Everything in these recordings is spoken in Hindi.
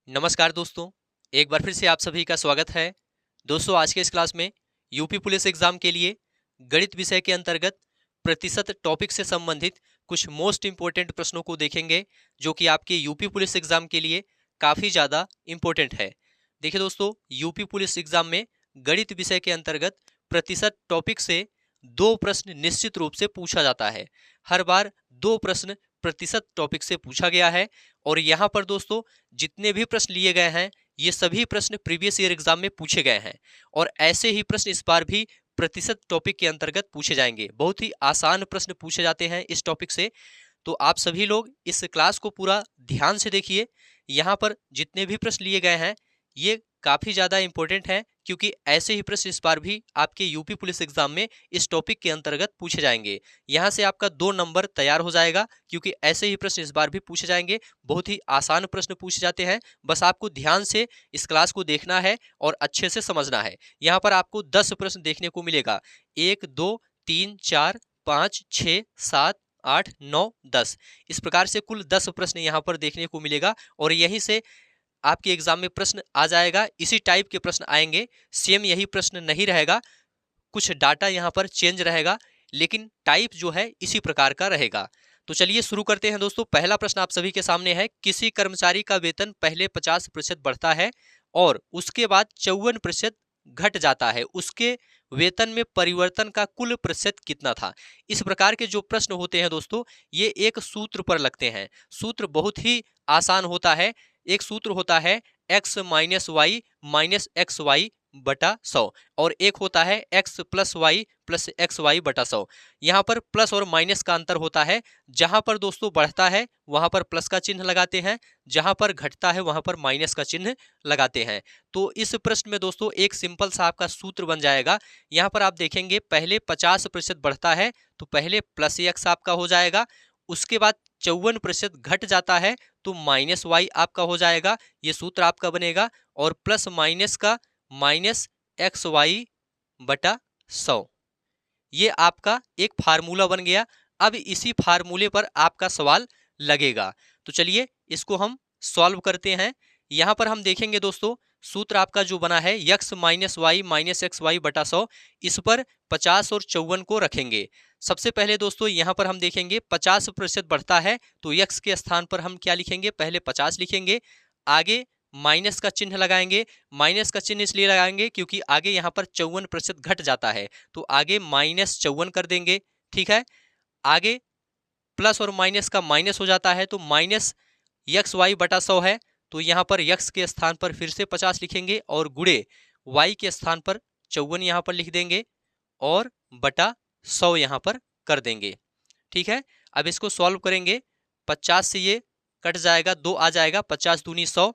नमस्कार दोस्तों, एक बार फिर से आप सभी का स्वागत है। दोस्तों, आज के इस क्लास में यूपी पुलिस एग्जाम के लिए गणित विषय के अंतर्गत प्रतिशत टॉपिक से संबंधित कुछ मोस्ट इंपोर्टेंट प्रश्नों को देखेंगे, जो कि आपके यूपी पुलिस एग्जाम के लिए काफ़ी ज़्यादा इंपॉर्टेंट है। देखिए दोस्तों, यूपी पुलिस एग्जाम में गणित विषय के अंतर्गत प्रतिशत टॉपिक से दो प्रश्न निश्चित रूप से पूछा जाता है। हर बार दो प्रश्न प्रतिशत टॉपिक से पूछा गया है। और यहाँ पर दोस्तों, जितने भी प्रश्न लिए गए हैं, ये सभी प्रश्न प्रीवियस ईयर एग्जाम में पूछे गए हैं। और ऐसे ही प्रश्न इस बार भी प्रतिशत टॉपिक के अंतर्गत पूछे जाएंगे। बहुत ही आसान प्रश्न पूछे जाते हैं इस टॉपिक से। तो आप सभी लोग इस क्लास को पूरा ध्यान से देखिए। यहाँ पर जितने भी प्रश्न लिए गए हैं, ये काफ़ी ज़्यादा इंपॉर्टेंट हैं, क्योंकि ऐसे ही प्रश्न इस बार भी आपके यूपी पुलिस एग्जाम में इस टॉपिक के अंतर्गत पूछे जाएंगे। यहाँ से आपका 2 नंबर तैयार हो जाएगा, क्योंकि ऐसे ही प्रश्न इस बार भी पूछे जाएंगे। बहुत ही आसान प्रश्न पूछे जाते हैं। बस आपको ध्यान से इस क्लास को देखना है और अच्छे से समझना है। यहाँ पर आपको 10 प्रश्न देखने को मिलेगा। 1 2 3 4 5 6 7 8 9 10, इस प्रकार से कुल 10 प्रश्न यहाँ पर देखने को मिलेगा। और यहीं से आपके एग्जाम में प्रश्न आ जाएगा। इसी टाइप के प्रश्न आएंगे, सेम यही प्रश्न नहीं रहेगा। कुछ डाटा यहाँ पर चेंज रहेगा, लेकिन टाइप जो है इसी प्रकार का रहेगा। तो चलिए शुरू करते हैं दोस्तों। पहला प्रश्न आप सभी के सामने है। किसी कर्मचारी का वेतन पहले 50% बढ़ता है और उसके बाद 54% घट जाता है, उसके वेतन में परिवर्तन का कुल प्रतिशत कितना था। इस प्रकार के जो प्रश्न होते हैं दोस्तों, ये एक सूत्र पर लगते हैं। सूत्र बहुत ही आसान होता है। एक सूत्र होता है x minus y minus x y बटा 100, और एक होता है x plus y plus x y बटा 100। यहाँ पर प्लस और माइनस का अंतर होता है। जहाँ पर दोस्तों बढ़ता है वहाँ पर प्लस का चिन्ह लगाते हैं, जहाँ पर घटता है वहाँ पर माइनस का चिन्ह लगाते हैं। तो इस प्रश्न में दोस्तों एक सिंपल सा आपका सूत्र बन जाएगा। यहाँ पर आप देखेंगे, पहले 50% बढ़ता है तो पहले प्लस एक्स आपका हो जाएगा, उसके बाद 54% घट जाता है तो माइनस वाई आपका हो जाएगा। ये सूत्र आपका बनेगा। और प्लस माइनस का माइनस एक्स वाई बटा 100, ये आपका एक फार्मूला बन गया। अब इसी फार्मूले पर आपका सवाल लगेगा। तो चलिए इसको हम सॉल्व करते हैं। यहाँ पर हम देखेंगे दोस्तों, सूत्र आपका जो बना है x minus y minus x y बटा 100, इस पर 50 और 54 को रखेंगे। सबसे पहले दोस्तों यहाँ पर हम देखेंगे 50% बढ़ता है तो x के स्थान पर हम क्या लिखेंगे, पहले 50 लिखेंगे, आगे माइनस का चिन्ह लगाएंगे। माइनस का चिन्ह इसलिए लगाएंगे क्योंकि आगे यहाँ पर 54% घट जाता है, तो आगे माइनस 54 कर देंगे। ठीक है, आगे प्लस और माइनस का माइनस हो जाता है तो माइनस एक्स वाई बटा 100 है, तो यहाँ पर x के स्थान पर फिर से 50 लिखेंगे और गुणे y के स्थान पर 54 यहाँ पर लिख देंगे और बटा 100 यहाँ पर कर देंगे। ठीक है, अब इसको सॉल्व करेंगे। 50 से ये कट जाएगा, 2 आ जाएगा, 50 दूनी 100,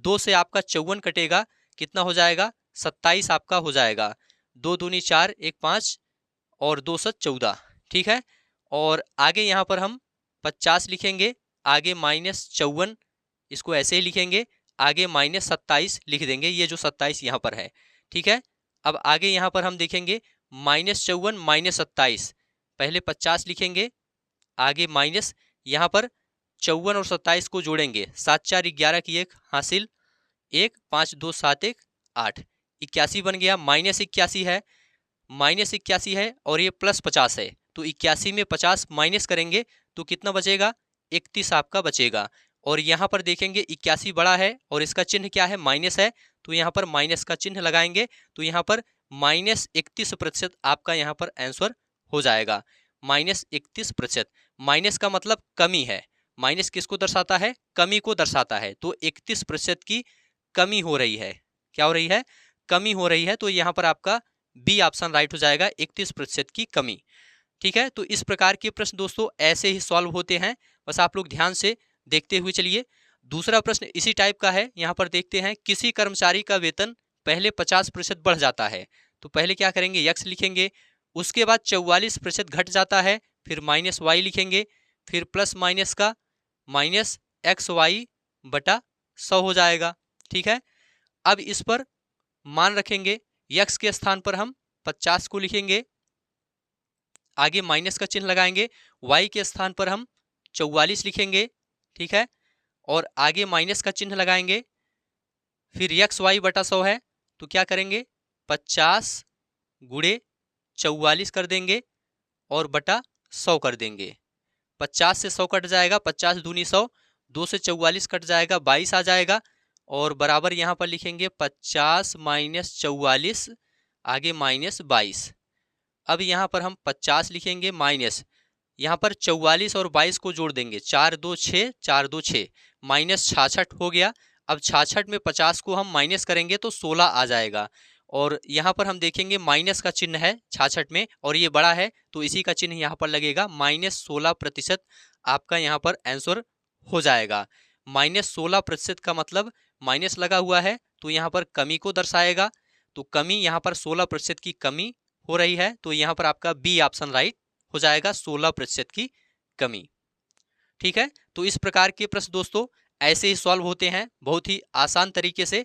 2 से आपका 54 कटेगा, कितना हो जाएगा, 27 आपका हो जाएगा। 2 दूनी 4, 1 5 और 2 7 14। ठीक है, और आगे यहाँ पर हम 50 लिखेंगे, आगे माइनस 54, इसको ऐसे ही लिखेंगे, आगे माइनस 27 लिख देंगे, ये जो 27 यहाँ पर है। ठीक है, अब आगे यहाँ पर हम देखेंगे माइनस 54 माइनस 27, पहले 50 लिखेंगे, आगे माइनस, यहाँ पर 54 और 27 को जोड़ेंगे, 7 4 11 की 1 हासिल, 1 5 2 7 1 8, 81 बन गया। माइनस 81 है, माइनस 81 है और ये प्लस 50 है, तो 81 में 50 माइनस करेंगे तो कितना बचेगा, 31 आपका बचेगा। और यहाँ पर देखेंगे 81 बड़ा है और इसका चिन्ह क्या है, माइनस है, तो यहाँ पर माइनस का चिन्ह लगाएंगे, तो यहाँ पर माइनस 31% आपका यहाँ पर आंसर हो जाएगा। माइनस 31%, माइनस का मतलब कमी है। माइनस किसको दर्शाता है, कमी को दर्शाता है। तो 31% की कमी हो रही है। क्या हो रही है, कमी हो रही है, तो यहाँ पर आपका बी ऑप्शन राइट हो जाएगा, 31% की कमी। ठीक है, तो इस प्रकार के प्रश्न दोस्तों ऐसे ही सॉल्व होते हैं, बस आप लोग ध्यान से देखते हुए चलिए। दूसरा प्रश्न इसी टाइप का है। यहाँ पर देखते हैं, किसी कर्मचारी का वेतन पहले 50% बढ़ जाता है, तो पहले क्या करेंगे, x लिखेंगे, उसके बाद 44% घट जाता है, फिर माइनस वाई लिखेंगे, फिर प्लस माइनस का माइनस एक्स वाई बटा 100 हो जाएगा। ठीक है, अब इस पर मान रखेंगे, x के स्थान पर हम 50 को लिखेंगे, आगे माइनस का चिन्ह लगाएंगे, y के स्थान पर हम 44 लिखेंगे। ठीक है, और आगे माइनस का चिन्ह लगाएंगे, फिर यक्स वाई बटा 100 है तो क्या करेंगे 50 गुणे 44 कर देंगे और बटा 100 कर देंगे। 50 से 100 कट जाएगा, 50 दूनी 100, 2 से 44 कट जाएगा, 22 आ जाएगा और बराबर यहाँ पर लिखेंगे 50 माइनस 44 आगे माइनस 22। अब यहाँ पर हम 50 लिखेंगे माइनस यहाँ पर 44 और 22 को जोड़ देंगे, 4 2 6, 4 2 6 माइनस 66 हो गया। अब 66 में 50 को हम माइनस करेंगे तो 16 आ जाएगा और यहाँ पर हम देखेंगे माइनस का चिन्ह है 66 में और ये बड़ा है तो इसी का चिन्ह यहाँ पर लगेगा, -16% आपका यहाँ पर आंसर हो जाएगा। -16% का मतलब माइनस लगा हुआ है तो यहाँ पर कमी को दर्शाएगा, तो कमी यहाँ पर 16% की कमी हो रही है तो यहाँ पर आपका बी ऑप्शन राइट हो जाएगा, 16% की कमी। ठीक है, तो इस प्रकार के प्रश्न दोस्तों ऐसे ही सॉल्व होते हैं बहुत ही आसान तरीके से।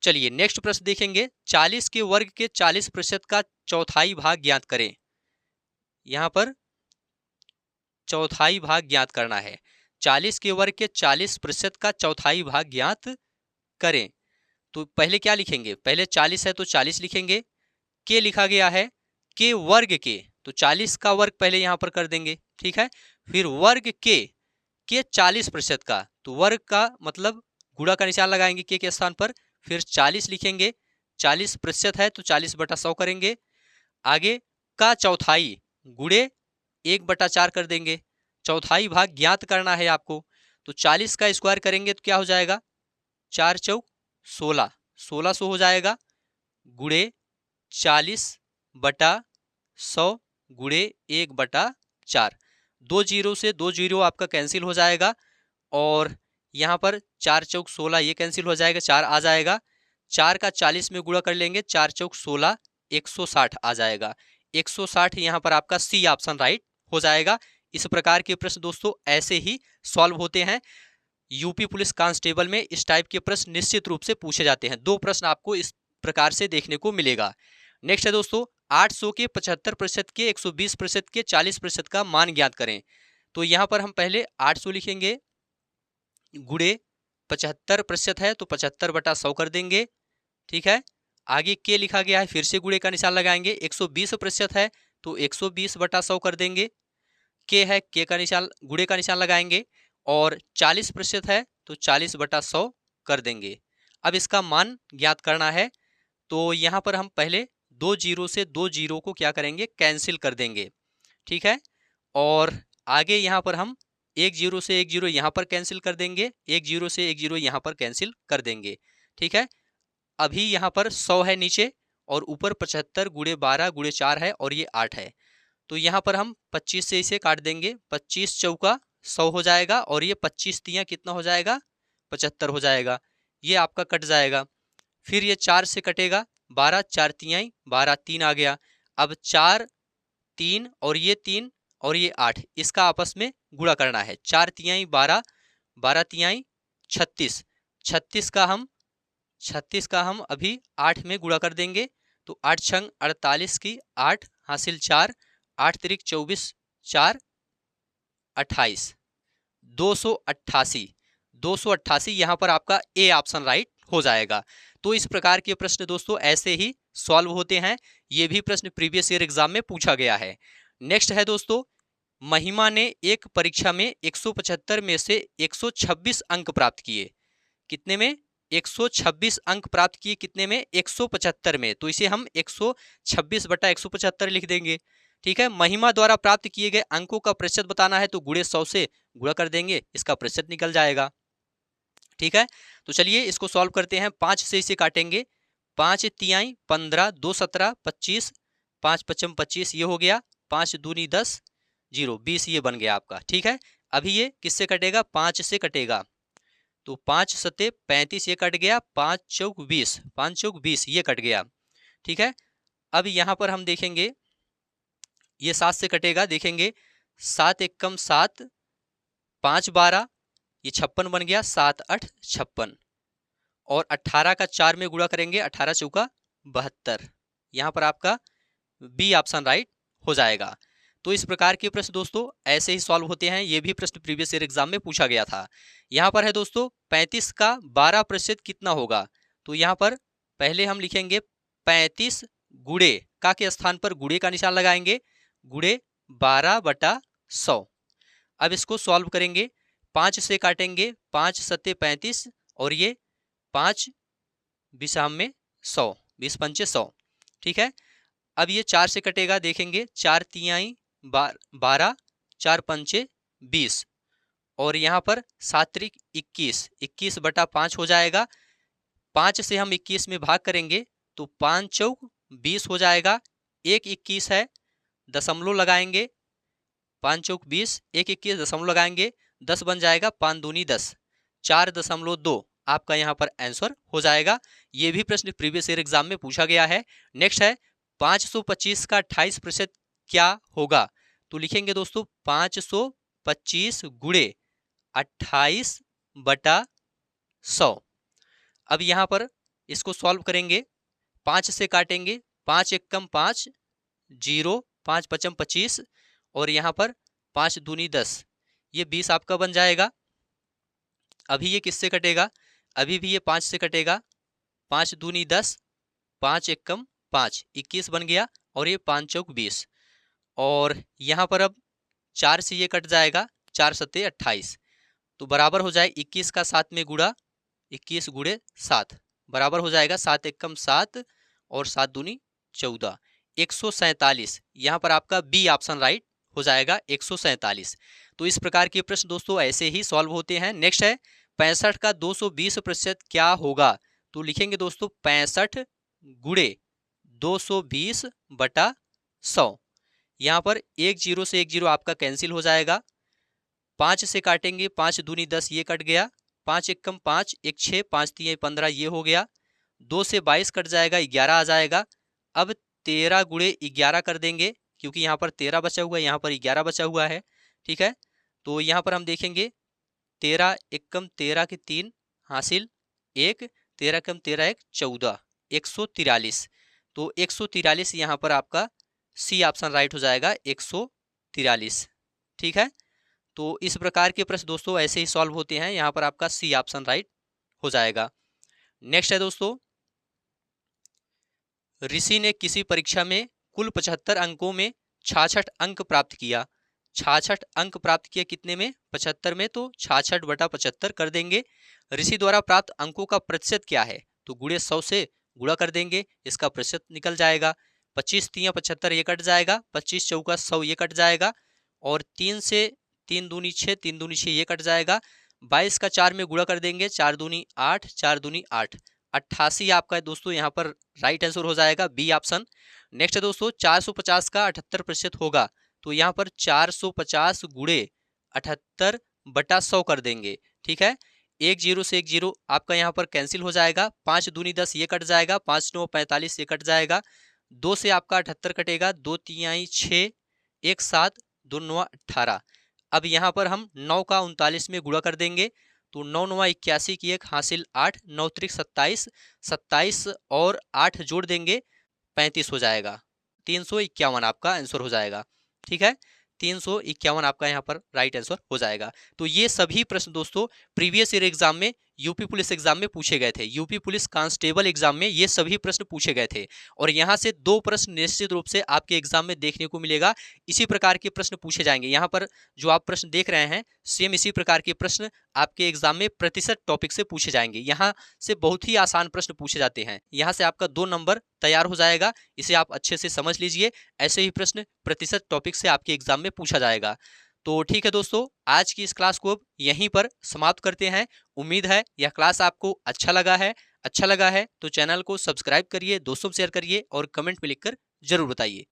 चलिए नेक्स्ट प्रश्न देखेंगे, 40 के वर्ग के 40% का चौथाई भाग ज्ञात करें। यहां पर चौथाई भाग ज्ञात करना है, 40 के वर्ग के 40% का चौथाई भाग ज्ञात करें। तो पहले क्या लिखेंगे, पहले 40 है तो 40 लिखेंगे, के लिखा गया है के वर्ग के तो 40 का वर्ग पहले यहां पर कर देंगे। ठीक है, फिर वर्ग के 40% का तो वर्ग का मतलब गुणा का निशान लगाएंगे के स्थान पर, फिर 40 लिखेंगे, 40% है तो 40 बटा 100 करेंगे, आगे का चौथाई गुणे 1/4 कर देंगे। चौथाई भाग ज्ञात करना है आपको तो 40 का स्क्वायर करेंगे तो क्या हो जाएगा 4 चौक 16, 1600 हो जाएगा गुणे 40 बटा 100 गुणे 1/4। 2 जीरो से 2 जीरो आपका कैंसिल हो जाएगा और यहाँ पर 4 चौक 16 ये कैंसिल हो जाएगा, 4 आ जाएगा, 4 का 40 में गुणा कर लेंगे, 4 चौक 16 160 आ जाएगा, 160 यहाँ पर आपका सी ऑप्शन राइट हो जाएगा। इस प्रकार के प्रश्न दोस्तों ऐसे ही सॉल्व होते हैं। यूपी पुलिस कांस्टेबल में इस टाइप के प्रश्न निश्चित रूप से पूछे जाते हैं, 2 प्रश्न आपको इस प्रकार से देखने को मिलेगा। नेक्स्ट है दोस्तों, 800 के 75% के 120% के 40% का मान ज्ञात करें। तो यहाँ पर हम पहले 800 लिखेंगे गुणे 75% है तो 75 बटा 100 कर देंगे। ठीक है, आगे के लिखा गया है फिर से गुणे का निशान लगाएंगे, 120% है तो 120 बटा 100 कर देंगे, के है के का निशान गुणे का निशान लगाएंगे और 40% है तो 40 बटा 100 कर देंगे। अब इसका मान ज्ञात करना है तो यहाँ पर हम पहले 2 जीरो से 2 जीरो को क्या करेंगे कैंसिल कर देंगे। ठीक है, और आगे यहाँ पर हम 1 जीरो से 1 जीरो यहाँ पर कैंसिल कर देंगे, 1 जीरो से 1 जीरो यहाँ पर कैंसिल कर देंगे। ठीक है, अभी यहाँ पर 100 है नीचे और ऊपर 75 गुणे 12 गुणे 4 है और ये 8 है तो यहाँ पर हम 25 से इसे काट देंगे, 25 चौका 100 हो जाएगा और ये 25 तियाँ कितना हो जाएगा 75 हो जाएगा, ये आपका कट जाएगा। फिर ये 4 से कटेगा, 12 4 तियाँ 12 3 आ गया। अब 4 3 और ये 3 और ये 8 इसका आपस में गुणा करना है, 4 तियाँ 12 12 तियाँ 36, 36 का हम अभी 8 में गुणा कर देंगे तो 8 छंग 48 की 8 हासिल 4, 8 तिरिक 24 4 28, 288 288 यहाँ पर आपका ए ऑप्शन राइट हो जाएगा। तो इस प्रकार के प्रश्न दोस्तों ऐसे ही सॉल्व होते हैं, ये भी प्रश्न प्रीवियस ईयर एग्जाम में पूछा गया है। नेक्स्ट है दोस्तों, महिमा ने एक परीक्षा में 175 में से 126 अंक प्राप्त किए। कितने में 126 अंक प्राप्त किए, कितने में 175 में, तो इसे हम 126 बटा 175 लिख देंगे। ठीक है, महिमा द्वारा प्राप्त किए गए अंकों का प्रतिशत बताना है तो गुणे 100 से गुणा कर देंगे, इसका प्रतिशत निकल जाएगा। ठीक है, तो चलिए इसको सॉल्व करते हैं, 5 से इसे काटेंगे, 5 तियाँ 15 2 17 25 5 पचम 25 ये हो गया, 5 दूनी 10 0 20 ये बन गया आपका। ठीक है, अभी ये किससे कटेगा 5 से कटेगा तो 5 सते 35 ये कट गया, 5 चौक 20 5 चौक 20 ये कट गया। ठीक है, अब यहाँ पर हम देखेंगे ये 7 से कटेगा, देखेंगे 7 एकम 7 5 12 ये 56 बन गया, 7 8 56 और 18 का 4 में गुणा करेंगे, 18 चौका 72, यहाँ पर आपका बी ऑप्शन राइट हो जाएगा। तो इस प्रकार के प्रश्न दोस्तों ऐसे ही सॉल्व होते हैं, ये भी प्रश्न प्रीवियस ईयर एग्जाम में पूछा गया था। यहाँ पर है दोस्तों 35 का 12% कितना होगा, तो यहाँ पर पहले हम लिखेंगे 35 गुणे का के स्थान पर गुणे का निशान लगाएंगे, गुणे 12/100। अब इसको सॉल्व करेंगे, 5 से काटेंगे, 5 सत्ते 35 और ये 5 बिसाम में 100, 20 पंचे 100। ठीक है, अब ये 4 से कटेगा, देखेंगे 4 तिहाई 12, 4 पंचे 20 और यहाँ पर 7 त्रिक 21, 21/5 हो जाएगा। 5 से हम 21 में भाग करेंगे तो 5 चौक 20 हो जाएगा। 1 21 है, दशमलव लगाएंगे, 5 चौक 20, 1 21 दशमलव लगाएंगे, 10 बन जाएगा, 5 दूनी 10, 4.2 आपका यहाँ पर आंसर हो जाएगा। ये भी प्रश्न प्रीवियस ईयर एग्जाम में पूछा गया है। नेक्स्ट है 525 का 28% क्या होगा? तो लिखेंगे दोस्तों 525 गुणे 28/100। अब यहाँ पर इसको सॉल्व करेंगे, 5 से काटेंगे, 5 एकम 5, 0, 5 पचम 25 और यहाँ पर 5 दूनी 10, ये 20 आपका बन जाएगा। अभी ये किससे कटेगा? अभी भी ये 5 से कटेगा, 5 दूनी 10, 5 एकम 5, 21 बन गया और ये 5 चौक 20 और यहाँ पर अब 4 से ये कट जाएगा, 4 सत्ते 28 तो बराबर हो जाए 21 का 7 में गुणा, 21 गुणे 7 बराबर हो जाएगा 7 एकम 7 और 7 दूनी 14, 147। यहाँ पर आपका बी ऑप्शन राइट हो जाएगा, 147। तो इस प्रकार के प्रश्न दोस्तों ऐसे ही सॉल्व होते हैं। नेक्स्ट है 65 का 220% क्या होगा? तो लिखेंगे दोस्तों 65 गुणे 220/100। यहाँ पर 1 0 से 1 0 आपका कैंसिल हो जाएगा, 5 से काटेंगे, 5 दूनी 10 ये कट गया, 5 एकम 5, 1 6, 5 3 15 ये हो गया, 2 से 22 कट जाएगा, 11 आ जाएगा। अब 13 गुणे 11 कर देंगे क्योंकि यहाँ पर 13 बचा हुआ है, यहाँ पर 11 बचा हुआ है। ठीक है, तो यहाँ पर हम देखेंगे 13 एकम 13 के 3 हासिल 1, 13 कम 13 1 14, 143। तो 143 यहाँ पर आपका सी ऑप्शन राइट हो जाएगा, 143। ठीक है, तो इस प्रकार के प्रश्न दोस्तों ऐसे ही सॉल्व होते हैं, यहाँ पर आपका सी ऑप्शन राइट हो जाएगा। नेक्स्ट है दोस्तों, ऋषि ने किसी परीक्षा में कुल 75 अंकों में 66 अंक प्राप्त किया। 66 अंक प्राप्त किया कितने में? 75 में, तो 66/75 कर देंगे। ऋषि द्वारा प्राप्त अंकों का प्रतिशत क्या है? तो गुणे 100 से गुणा कर देंगे, इसका प्रतिशत निकल जाएगा। 25 3 75 ये कट जाएगा, 25 चौका 100 ये कट जाएगा और 3 से 3 दूनी 6, 3 दूनी 6 ये कट जाएगा। 22 का 4 में गुणा कर देंगे, 4 दूनी 8, 4 दूनी 8, 88 आपका है दोस्तों यहाँ पर राइट आंसर हो जाएगा, बी ऑप्शन। नेक्स्ट है दोस्तों 450 का 78% होगा। तो यहाँ पर 450 गुणे 78/100 कर देंगे। ठीक है, 1 0 से 1 0 आपका यहाँ पर कैंसिल हो जाएगा, 5 दूनी 10 ये कट जाएगा, 5 9 45 ये कट जाएगा, 2 से आपका 78 कटेगा, 2 3 6, 1 7, 2 9 18। अब यहाँ पर हम 9 का 39 में गुणा कर देंगे, तो 9 9 81 की 1 हासिल 8, 9 त्रिक 27, 27 और 8 जोड़ देंगे, 35 हो जाएगा। 351 आपका आंसर हो जाएगा। ठीक है, 351 आपका यहाँ पर राइट आंसर हो जाएगा। तो ये सभी प्रश्न दोस्तों प्रीवियस ईयर एग्जाम में, यूपी पुलिस एग्जाम में पूछे गए थे। यूपी पुलिस कांस्टेबल एग्जाम में ये सभी प्रश्न पूछे गए थे और यहाँ से 2 प्रश्न निश्चित रूप से आपके एग्जाम में देखने को मिलेगा। इसी प्रकार के प्रश्न पूछे जाएंगे। यहाँ पर जो आप प्रश्न देख रहे हैं, सेम इसी प्रकार के प्रश्न आपके एग्जाम में प्रतिशत टॉपिक से पूछे जाएंगे। यहाँ से बहुत ही आसान प्रश्न पूछे जाते हैं। यहाँ से आपका 2 नंबर तैयार हो जाएगा, इसे आप अच्छे से समझ लीजिए। ऐसे ही प्रश्न प्रतिशत टॉपिक से आपके एग्जाम में पूछा जाएगा। तो ठीक है दोस्तों, आज की इस क्लास को यहीं पर समाप्त करते हैं। उम्मीद है यह क्लास आपको अच्छा लगा है तो चैनल को सब्सक्राइब करिए, दोस्तों शेयर करिए और कमेंट में लिखकर जरूर बताइए।